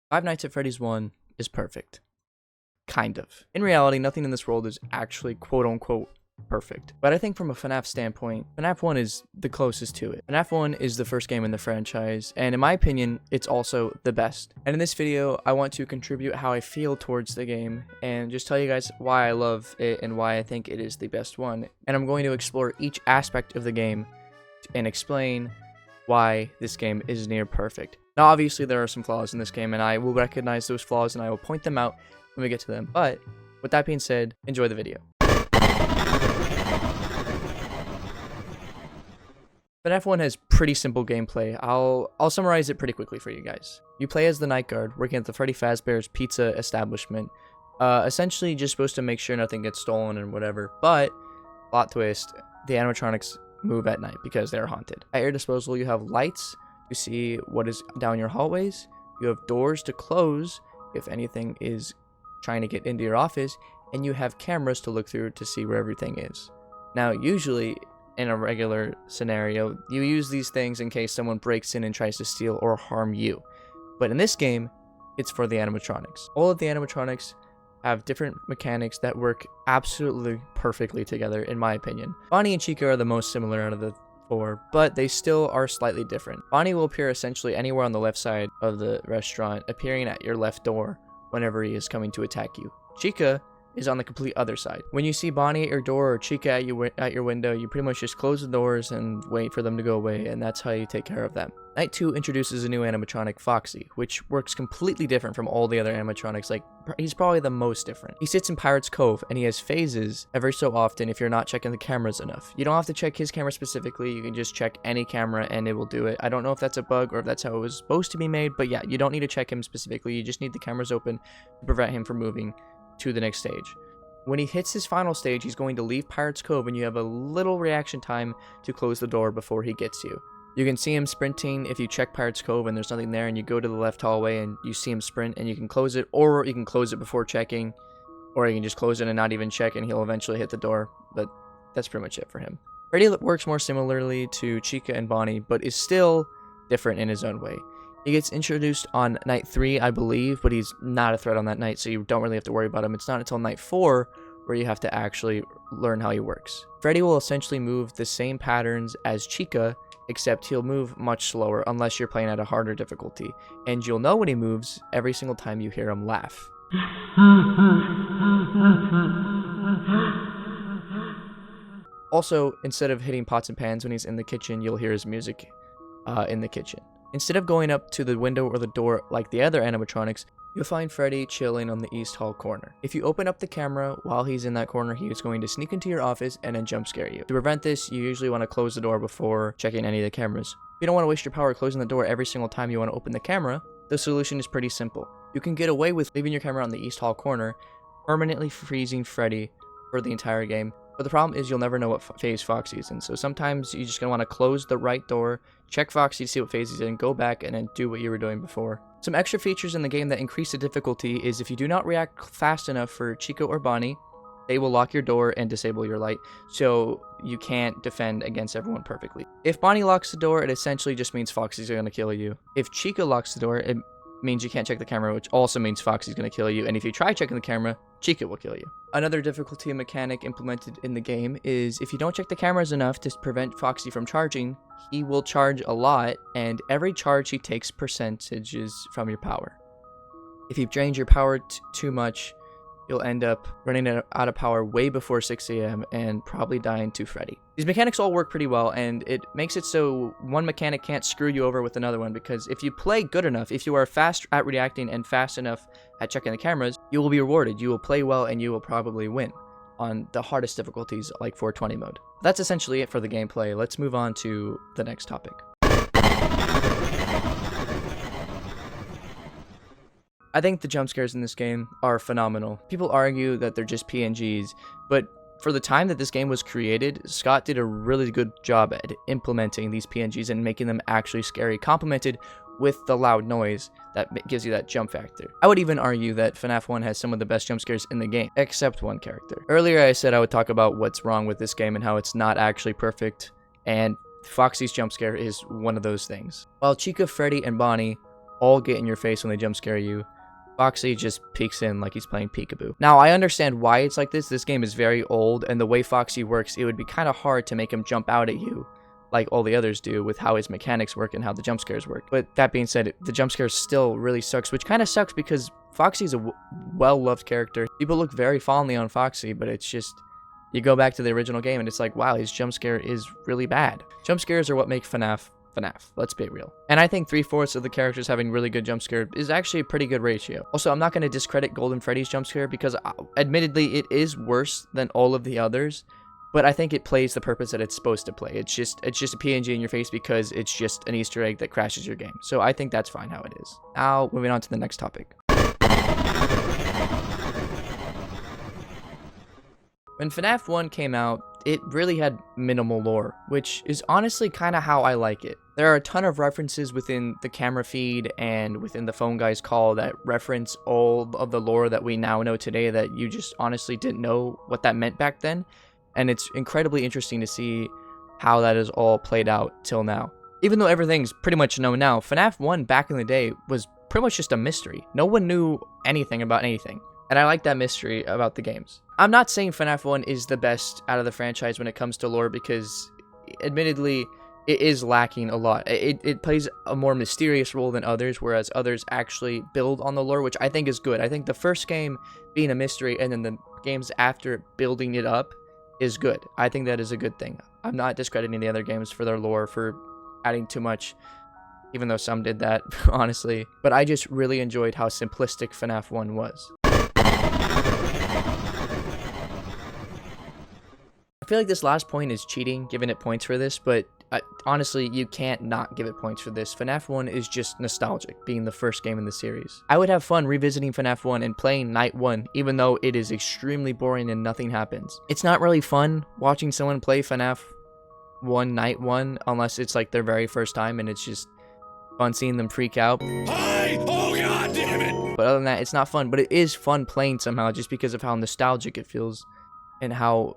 Five Nights at Freddy's 1 is perfect. Kind of. In reality, nothing in this world is actually quote-unquote perfect. But I think from a FNAF standpoint, FNAF 1 is the closest to it. FNAF 1 is the first game in the franchise, and in my opinion, it's also the best. And in this video, I want to contribute how I feel towards the game, and just tell you guys why I love it and why I think it is the best one. And I'm going to explore each aspect of the game and explain why this game is near perfect. Now, obviously, there are some flaws in this game, and I will recognize those flaws and I will point them out when we get to them. But with that being said, enjoy the video. FNAF 1 has pretty simple gameplay. I'll summarize it pretty quickly for you guys. You play as the night guard working at the Freddy Fazbear's Pizza establishment. Essentially just supposed to make sure nothing gets stolen and whatever. But, plot twist, the animatronics move at night because they're haunted. At your disposal, you have lights to see what is down your hallways. You have doors to close if anything is trying to get into your office. And you have cameras to look through to see where everything is. Now, usually, in a regular scenario, you use these things in case someone breaks in and tries to steal or harm you. But in this game, it's for the animatronics. All of the animatronics have different mechanics that work absolutely perfectly together, in my opinion. Bonnie and Chica are the most similar out of the four, but they still are slightly different. Bonnie will appear essentially anywhere on the left side of the restaurant, appearing at your left door whenever he is coming to attack you. Chica is on the complete other side. When you see Bonnie at your door or Chica at your window, you pretty much just close the doors and wait for them to go away, and that's how you take care of them. Night 2 introduces a new animatronic, Foxy, which works completely different from all the other animatronics. Like, he's probably the most different. He sits in Pirate's Cove, and he has phases every so often if you're not checking the cameras enough. You don't have to check his camera specifically, you can just check any camera and it will do it. I don't know if that's a bug or if that's how it was supposed to be made, but yeah, you don't need to check him specifically, you just need the cameras open to prevent him from moving to the next stage. When he hits his final stage, he's going to leave Pirate's Cove, and you have a little reaction time to close the door before he gets you. You can see him sprinting if you check Pirate's Cove and there's nothing there, and you go to the left hallway and you see him sprint, and you can close it, or you can close it before checking, or you can just close it and not even check, and he'll eventually hit the door. But that's pretty much it for him. Freddy works more similarly to Chica and Bonnie, but is still different in his own way. He gets introduced on night 3, I believe, but he's not a threat on that night, so you don't really have to worry about him. It's not until night 4 where you have to actually learn how he works. Freddy will essentially move the same patterns as Chica, except he'll move much slower unless you're playing at a harder difficulty. And you'll know when he moves every single time you hear him laugh. Also, instead of hitting pots and pans when he's in the kitchen, you'll hear his music in the kitchen. Instead of going up to the window or the door like the other animatronics, you'll find Freddy chilling on the East Hall corner. If you open up the camera while he's in that corner, he is going to sneak into your office and then jump scare you. To prevent this, you usually want to close the door before checking any of the cameras. If you don't want to waste your power closing the door every single time you want to open the camera, the solution is pretty simple. You can get away with leaving your camera on the East Hall corner, permanently freezing Freddy for the entire game. But the problem is you'll never know what phase Foxy's in, so sometimes you're just going to want to close the right door, check Foxy to see what phase he's in, go back, and then do what you were doing before. Some extra features in the game that increase the difficulty is if you do not react fast enough for Chica or Bonnie, they will lock your door and disable your light, so you can't defend against everyone perfectly. If Bonnie locks the door, it essentially just means Foxy's going to kill you. If Chica locks the door, it means you can't check the camera, which also means Foxy's going to kill you, and if you try checking the camera, Chica will kill you. Another difficulty mechanic implemented in the game is if you don't check the cameras enough to prevent Foxy from charging, he will charge a lot, and every charge he takes percentages from your power. If you've drained your power too much, you'll end up running out of power way before 6 AM and probably dying to Freddy. These mechanics all work pretty well, and it makes it so one mechanic can't screw you over with another one, because if you play good enough, if you are fast at reacting and fast enough at checking the cameras, you will be rewarded. You will play well and you will probably win on the hardest difficulties like 420 mode. That's essentially it for the gameplay. Let's move on to the next topic. I think the jump scares in this game are phenomenal. People argue that they're just PNGs, but for the time that this game was created, Scott did a really good job at implementing these PNGs and making them actually scary, complemented with the loud noise that gives you that jump factor. I would even argue that FNAF 1 has some of the best jump scares in the game, except one character. Earlier I said I would talk about what's wrong with this game and how it's not actually perfect, and Foxy's jump scare is one of those things. While Chica, Freddy, and Bonnie all get in your face when they jump scare you, Foxy just peeks in like he's playing peekaboo. Now, I understand why it's like this. This game is very old, and the way Foxy works, it would be kind of hard to make him jump out at you like all the others do with how his mechanics work and how the jump scares work. But that being said, the jump scare still really sucks, which kind of sucks because Foxy's a well-loved character. People look very fondly on Foxy, but it's just, you go back to the original game and it's like, wow, his jump scare is really bad. Jump scares are what make FNAF FNAF, let's be real. And I think 3/4 of the characters having really good jump scare is actually a pretty good ratio. Also, I'm not going to discredit Golden Freddy's jump scare because admittedly it is worse than all of the others, but I think it plays the purpose that it's supposed to play. It's just a PNG in your face because it's just an Easter egg that crashes your game. So I think that's fine how it is. Now, moving on to the next topic. When FNAF 1 came out, it really had minimal lore, which is honestly kind of how I like it. There are a ton of references within the camera feed and within the phone guy's call that reference all of the lore that we now know today that you just honestly didn't know what that meant back then. And it's incredibly interesting to see how that is all played out till now. Even though everything's pretty much known now, FNAF 1 back in the day was pretty much just a mystery. No one knew anything about anything. And I like that mystery about the games. I'm not saying FNAF 1 is the best out of the franchise when it comes to lore because, admittedly, it is lacking a lot. It plays a more mysterious role than others, whereas others actually build on the lore, which I think is good. I think the first game being a mystery and then the games after building it up is good. I think that is a good thing. I'm not discrediting the other games for their lore, for adding too much, even though some did that, honestly. But I just really enjoyed how simplistic FNAF 1 was. I feel like this last point is cheating, giving it points for this, but honestly, you can't not give it points for this. FNAF 1 is just nostalgic, being the first game in the series. I would have fun revisiting FNAF 1 and playing Night 1, even though it is extremely boring and nothing happens. It's not really fun watching someone play FNAF 1 Night 1, unless it's like their very first time, and it's just fun seeing them freak out. Hi! Oh god damn it! But other than that, it's not fun, but it is fun playing somehow, just because of how nostalgic it feels, and how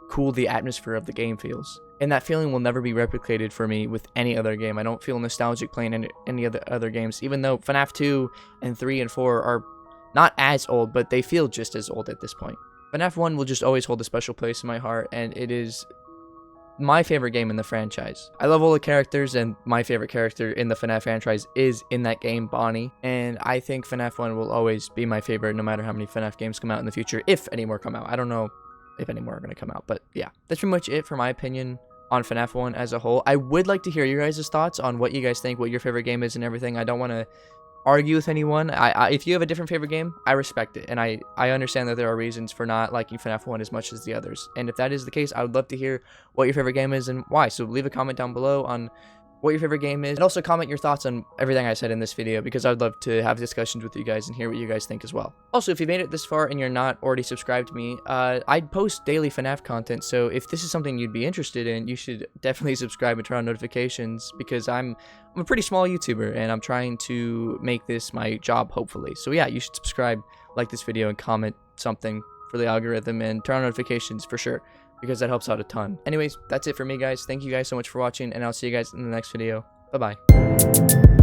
cool the atmosphere of the game feels. And that feeling will never be replicated for me with any other game. I don't feel nostalgic playing any of the other games, even though FNAF 2 and 3 and 4 are not as old, but they feel just as old at this point. FNAF 1 will just always hold a special place in my heart, and it is my favorite game in the franchise. I love all the characters, and my favorite character in the FNAF franchise is in that game, Bonnie, and I think FNAF 1 will always be my favorite no matter how many FNAF games come out in the future, if any more come out. I don't know if any more are going to come out, but yeah, that's pretty much it for my opinion on FNAF 1 as a whole. I would like to hear your guys' thoughts on what you guys think, what your favorite game is and everything. I don't want to argue with anyone. If you have a different favorite game, I respect it, and I understand that there are reasons for not liking FNAF 1 as much as the others, and if that is the case, I would love to hear what your favorite game is and why. So leave a comment down below on what your favorite game is, and also comment your thoughts on everything I said in this video, because I'd love to have discussions with you guys and hear what you guys think as well. Also, if you made it this far and you're not already subscribed to me, I post daily FNAF content, so if this is something you'd be interested in, you should definitely subscribe and turn on notifications, because I'm a pretty small YouTuber, and I'm trying to make this my job, hopefully. So yeah, you should subscribe, like this video, and comment something for the algorithm, and turn on notifications for sure, because that helps out a ton. Anyways, that's it for me, guys. Thank you guys so much for watching, and I'll see you guys in the next video. Bye-bye.